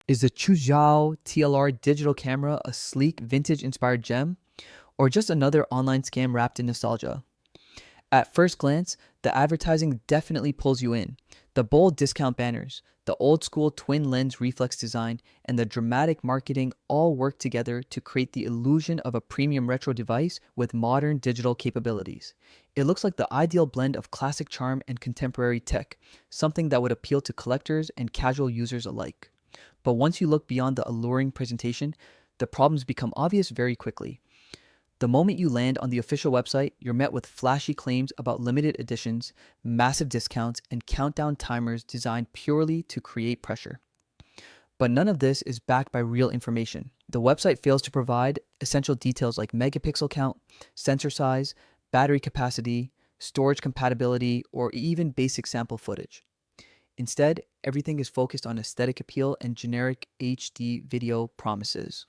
Is the Chuzhao TLR digital camera a sleek, vintage-inspired gem, or just another online scam wrapped in nostalgia? At first glance, the advertising definitely pulls you in. The bold discount banners, the old school twin lens reflex design, and the dramatic marketing all work together to create the illusion of a premium retro device with modern digital capabilities. It looks like the ideal blend of classic charm and contemporary tech, something that would appeal to collectors and casual users alike. But once you look beyond the alluring presentation, the problems become obvious very quickly. The moment you land on the official website, you're met with flashy claims about limited editions, massive discounts, and countdown timers designed purely to create pressure. But none of this is backed by real information. The website fails to provide essential details like megapixel count, sensor size, battery capacity, storage compatibility, or even basic sample footage. Instead, everything is focused on aesthetic appeal and generic HD video promises.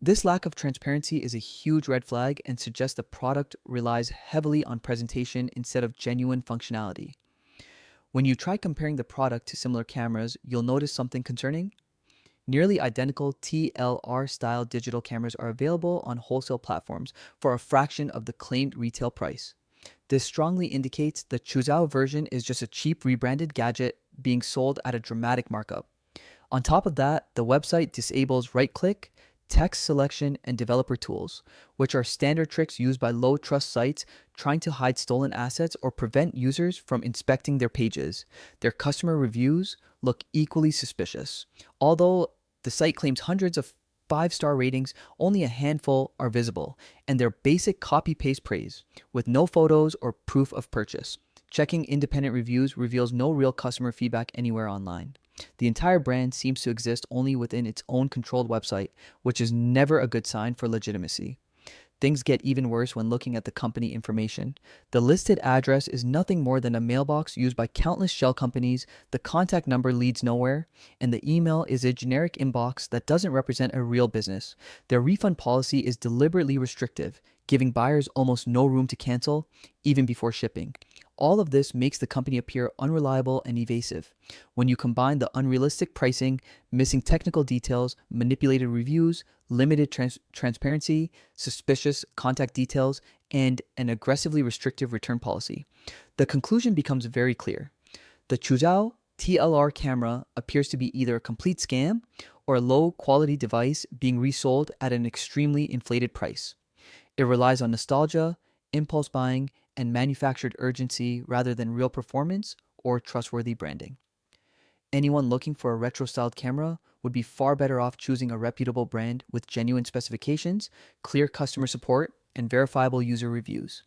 This lack of transparency is a huge red flag and suggests the product relies heavily on presentation instead of genuine functionality. When you try comparing the product to similar cameras, you'll notice something concerning. Nearly identical TLR style digital cameras are available on wholesale platforms for a fraction of the claimed retail price. This strongly indicates the Chuzhao version is just a cheap rebranded gadget being sold at a dramatic markup. On top of that, the website disables right click, text selection, and developer tools, which are standard tricks used by low trust sites trying to hide stolen assets or prevent users from inspecting their pages. Their customer reviews look equally suspicious. Although the site claims hundreds of 5-star ratings, only a handful are visible, and they're basic copy paste praise, with no photos or proof of purchase. Checking independent reviews reveals no real customer feedback anywhere online. The entire brand seems to exist only within its own controlled website, which is never a good sign for legitimacy. Things get even worse when looking at the company information. The listed address is nothing more than a mailbox used by countless shell companies, the contact number leads nowhere, and the email is a generic inbox that doesn't represent a real business. Their refund policy is deliberately restrictive, giving buyers almost no room to cancel, even before shipping. All of this makes the company appear unreliable and evasive. When you combine the unrealistic pricing, missing technical details, manipulated reviews, limited transparency, suspicious contact details, and an aggressively restrictive return policy, the conclusion becomes very clear. The Chuzhao TLR camera appears to be either a complete scam or a low-quality device being resold at an extremely inflated price. It relies on nostalgia, impulse buying, and manufactured urgency rather than real performance or trustworthy branding. Anyone looking for a retro-styled camera would be far better off choosing a reputable brand with genuine specifications, clear customer support, and verifiable user reviews.